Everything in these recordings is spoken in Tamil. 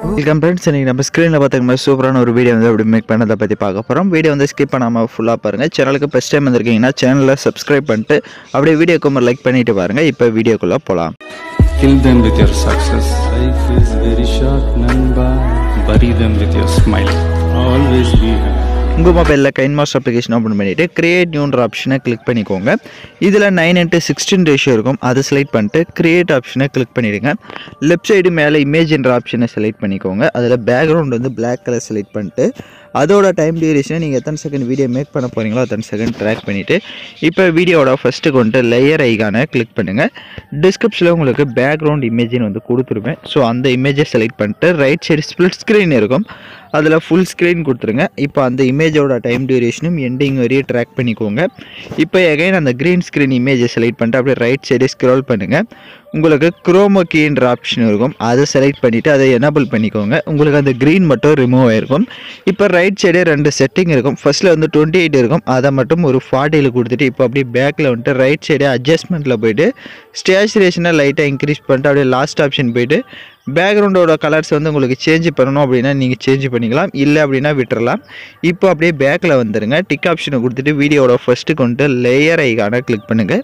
Welcome friends, நம்ம ஸ்கிரீன்ல பாத்தீங்கன்னா சூப்பரான ஒரு வீடியோ வந்து அப்படி மேக் பண்ணத பத்தி பார்க்க போறோம். வீடியோ வந்து ஸ்கிப் பண்ணாம ஃபுல்லா பாருங்க. சேனலுக்கு ஃபர்ஸ்ட் டைம் வந்திருக்கீங்கன்னா சேனலை சப்ஸ்கிரைப் பண்ணிட்டு அப்படியே வீடியோக்கு ஒரு லைக் பண்ணிட்டு பாருங்க. இப்போ வீடியோக்குள்ள போலாம். Kill them with your success. Life is very short, Namba. Bury them with your smile. Always be happy. உங்கள் மொபைலில் கைன்மாஸ்டர் அப்ளிகேஷன் ஓப்பன் பண்ணிவிட்டு கிரியேட் நியூன்ற ஆப்ஷனை கிளிக் பண்ணிக்கோங்க. இதில் 9:16 ரேஷியோ இருக்கும். அதை செலக்ட் பண்ணிட்டு கிரியேட் ஆப்ஷனை கிளிக் பண்ணிவிடுங்க. லெஃப்ட் சைடு மேலே இமேஜ்ன்ற ஆப்ஷனை செலக்ட் பண்ணிக்கோங்க. அதில் பேக்ரவுண்ட் வந்து பிளாக் கலர் செலக்ட் பண்ணிட்டு அதோட டைம் டியூரேஷனை நீங்கள் எத்தனை செகண்ட் வீடியோ மேக் பண்ண போகிறீங்களோ அத்தனை செகண்ட் ட்ராக் பண்ணிவிட்டு இப்போ வீடியோட ஃபஸ்ட்டு கொண்டு லேயர் ஐகானை கிளிக் பண்ணுங்கள். டிஸ்கிரிப்ஷனில் உங்களுக்கு பேக்ரவுண்ட் இமேஜின்னு வந்து கொடுத்துருவேன். ஸோ அந்த இமேஜை செலக்ட் பண்ணிட்டு ரைட் சைடு ஸ்ப்ளிட் ஸ்க்ரீன் இருக்கும். அதில் ஃபுல் ஸ்க்ரீன் கொடுத்துருங்க. இப்போ அந்த இமேஜோட டைம் டியூரேஷனும் எண்டிங் வரையும் ட்ராக் பண்ணிக்கோங்க. இப்போ எகைன் அந்த க்ரீன் ஸ்க்ரீன் இமேஜை செலக்ட் பண்ணிட்டு அப்படியே ரைட் சைடு ஸ்க்ரோல் பண்ணுங்கள். உங்களுக்கு குரோமோ கீன்ற ஆப்ஷன் இருக்கும். அதை செலக்ட் பண்ணிவிட்டு அதை எனேபிள் பண்ணிக்கோங்க. உங்களுக்கு அந்த க்ரீன் மட்டும் ரிமூவ் ஆகிருக்கும். இப்போ ரைட் சைடே 2 செட்டிங் இருக்கும். ஃபர்ஸ்ட்டில் வந்து 28 இருக்கும். அதை மட்டும் ஒரு 40 கொடுத்துட்டு இப்போ அப்படியே பேக்கில் வந்துட்டு ரைட் சைடே அட்ஜஸ்ட்மெண்ட்டில் போய்ட்டு ஸ்டேச்சுரேஷனை லைட்டாக இன்க்ரீஸ் பண்ணிட்டு அப்படியே லாஸ்ட் ஆப்ஷன் போய்ட்டு பேக்ரவுண்டோட கலர்ஸ் வந்து உங்களுக்கு சேஞ்ச் பண்ணணும் அப்படின்னா நீங்கள் சேஞ்ச் பண்ணிக்கலாம், இல்லை அப்படின்னா விட்டுறலாம். இப்போ அப்படியே பேக்கில் வந்துடுங்க. டிக் ஆப்ஷனை கொடுத்துட்டு வீடியோட ஃபஸ்ட்டு கொண்டு லேயர் ஐகானை கிளிக் பண்ணுங்கள்.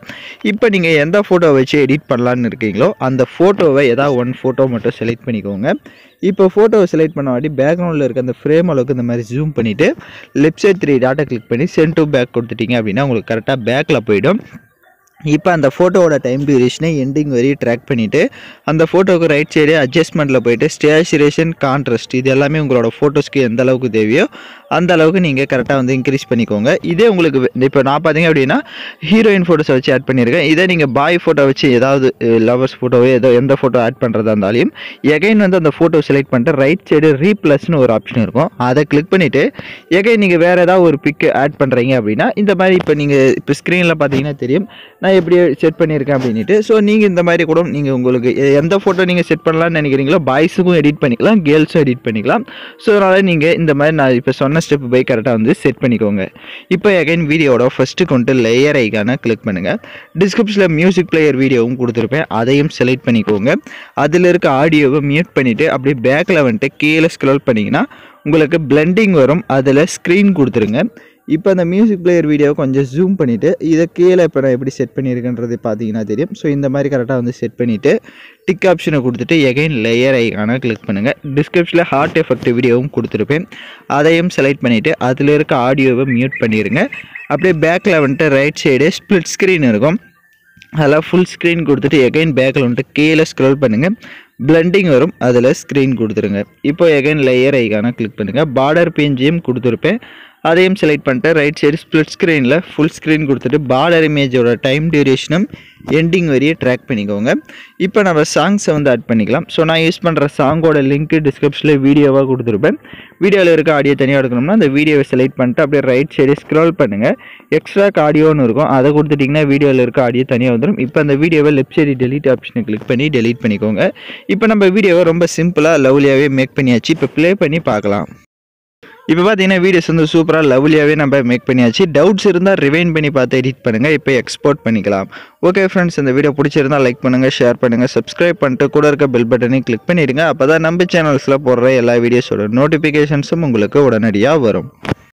இப்போ நீங்கள் எந்த ஃபோட்டோ வச்சு எடிட் பண்ணலான்னு இருக்கீங்களோ அந்த ஃபோட்டோவை ஏதாவது ஒன் ஃபோட்டோ மட்டும் செலக்ட் பண்ணிக்கோங்க. இப்போ ஃபோட்டோவை செலக்ட் பண்ண வாட்டி பேக்ரவுண்டில் இருக்க அந்த ஃப்ரேம் அளவுக்கு இந்த மாதிரி ஜூம் பண்ணிவிட்டு லெஃப்ட் சைட் 3 டாட்டை கிளிக் பண்ணி சென்ட் டு பேக் கொடுத்துட்டீங்க அப்படின்னா உங்களுக்கு கரெக்டாக பேக்கில் போய்டும். இப்போ அந்த ஃபோட்டோவோட டைம் டியூரேஷனை எண்டிங் வரையும் ட்ராக் பண்ணிவிட்டு அந்த ஃபோட்டோவுக்கு ரைட் சைடு அட்ஜஸ்ட்மெண்ட்டில் போய்ட்டு ஸ்டேச்சுரேஷன் கான்ட்ராஸ்ட் இது எல்லாமே உங்களோட ஃபோட்டோஸ்க்கு எந்த அளவுக்கு தேவையோ அந்த அளவுக்கு நீங்கள் கரெக்டாக வந்து இன்க்ரீஸ் பண்ணிக்கோங்க. இதே உங்களுக்கு இப்போ நான் பார்த்தீங்க அப்படின்னா ஹீரோயின் ஃபோட்டோஸை வச்சு ஆட் பண்ணியிருக்கேன். இதே நீங்கள் பாய் ஃபோட்டோ வச்சு ஏதாவது லவர்ஸ் ஃபோட்டோவோ ஏதோ எந்த ஃபோட்டோ ஆட் பண்ணுறதா இருந்தாலும் எகைன் வந்து அந்த ஃபோட்டோ செலக்ட் பண்ணிட்டு ரைட் சைடு ரீப்ளஸ்னு ஒரு ஆப்ஷன் இருக்கும். அதை கிளிக் பண்ணிவிட்டு எகைன் நீங்கள் வேறு ஏதாவது ஒரு பிக் ஆட் பண்ணுறீங்க அப்படின்னா இந்த மாதிரி இப்போ நீங்கள் இப்போ ஸ்க்ரீனில் பார்த்தீங்கன்னா தெரியும் நான் எப்படி செட் பண்ணியிருக்கேன் அப்படின்ட்டு. ஸோ நீங்கள் இந்த மாதிரி கூட நீங்கள் உங்களுக்கு எந்த ஃபோட்டோ நீங்கள் செட் பண்ணலாம்னு நினைக்கிறீங்களோ பாய்ஸுக்கும் எடிட் பண்ணிக்கலாம், கேர்ள்ஸும் எடிட் பண்ணிக்கலாம். ஸோ அதனால் நீங்கள் இந்த மாதிரி நான் இப்போ சொன்ன ஸ்டெப் பை கரெக்டாக வந்து செட் பண்ணிக்கோங்க. இப்போ அகைன் வீடியோட ஃபஸ்ட்டு கொண்டு லேயர் ஐகானை கிளிக் பண்ணுங்கள். டிஸ்கிரிப்ஷனில் மியூசிக் பிளேயர் வீடியோவும் கொடுத்துருப்பேன். அதையும் செலக்ட் பண்ணிக்கோங்க. அதில் இருக்க ஆடியோவை மியூட் பண்ணிவிட்டு அப்படியே பேக்கில் வந்துட்டு கீழே ஸ்க்ரோல் பண்ணிங்கன்னா உங்களுக்கு பிளெண்டிங் வரும். அதில் ஸ்க்ரீன் கொடுத்துருங்க. இப்போ அந்த மியூசிக் பிளேயர் வீடியோவை கொஞ்சம் ஜூம் பண்ணிவிட்டு இதை கீழே இப்போ நான் எப்படி செட் பண்ணியிருக்கேன்றது பார்த்தீங்கன்னா தெரியும். ஸோ இந்த மாதிரி கரெக்டாக வந்து செட் பண்ணிவிட்டு டிக் ஆப்ஷனை கொடுத்துட்டு எகைன் லேயர் ஐகானை கிளிக் பண்ணுங்கள். டிஸ்கிரிப்ஷனில் ஹார்ட் எஃபெக்ட் வீடியோவும் கொடுத்துருப்பேன். அதையும் செலக்ட் பண்ணிவிட்டு அதில் இருக்க ஆடியோவை மியூட் பண்ணிடுங்க. அப்படியே பேக்கில் வந்துட்டு ரைட் சைடு ஸ்ப்ளிட் ஸ்க்ரீன் இருக்கும். அதில் ஃபுல் ஸ்க்ரீன் கொடுத்துட்டு எகைன் பேக்கில் வந்துட்டு கீழே ஸ்க்ரோல் பண்ணுங்கள். பிளெண்டிங் வரும். அதில் ஸ்க்ரீன் கொடுத்துருங்க. இப்போ எகைன் லேயர் ஐகானை கிளிக் பண்ணுங்கள். பார்டர் பேஞ்சையும் கொடுத்துருப்பேன். அதையும் செலக்ட் பண்ணிட்டு ரைட் சைடு ஸ்ப்ளிட் ஸ்க்ரீனில் ஃபுல் ஸ்க்ரீன் கொடுத்துட்டு பார்டர் இமேஜோட டைம் டியூரேஷனும் எண்டிங் வரையே ட்ராக் பண்ணிக்கோங்க. இப்போ நம்ம சாங்ஸை வந்து ஆட் பண்ணிக்கலாம். ஸோ நான் யூஸ் பண்ணுற சாங்கோட லிங்க்கு டிஸ்கிரிப்ஷனில் வீடியோவாக கொடுத்துருப்பேன். வீடியோவில் இருக்க ஆடியோ தனியாக எடுக்கணும்னா அந்த வீடியோவை செலக்ட் பண்ணிட்டு அப்படியே ரைட் சைடு ஸ்க்ரோல் பண்ணுங்கள். எக்ஸ்ட்ராக் ஆடியோன்னு இருக்கும். அதை கொடுத்துட்டிங்கன்னா வீடியோவில் இருக்க ஆடியோ தனியாக வந்துடும். இப்போ அந்த வீடியோவை லெஃப்ட் சைடு டெலீட் ஆப்ஷனை கிளிக் பண்ணி டெலீட் பண்ணிக்கோங்க. இப்போ நம்ம வீடியோவை ரொம்ப சிம்பிளாக லவ்லியாகவே மேக் பண்ணியாச்சு. இப்போ ப்ளே பண்ணி பார்க்கலாம். இப்போ பார்த்தீங்கன்னா வீடியோஸ் வந்து சூப்பராக லவ்லியாகவே நம்ம மேக் பண்ணியாச்சு. டவுட்ஸ் இருந்தால் ரிவைண்ட் பண்ணி பார்த்து எடிட் பண்ணுங்கள். இப்போ எக்ஸ்போர்ட் பண்ணிக்கலாம். ஓகே ஃப்ரெண்ட்ஸ், இந்த வீடியோ பிடிச்சிருந்தால் லைக் பண்ணுங்கள், ஷேர் பண்ணுங்கள், சப்ஸ்கிரைப் பண்ணிட்டு கூட இருக்க பெல் பட்டனையும் கிளிக் பண்ணிவிடுங்க. அப்போ தான் நம்ம சேனல்ஸில் போடுற எல்லா வீடியோஸோட நோட்டிஃபிகேஷன்ஸும் உங்களுக்கு உடனடியாக வரும்.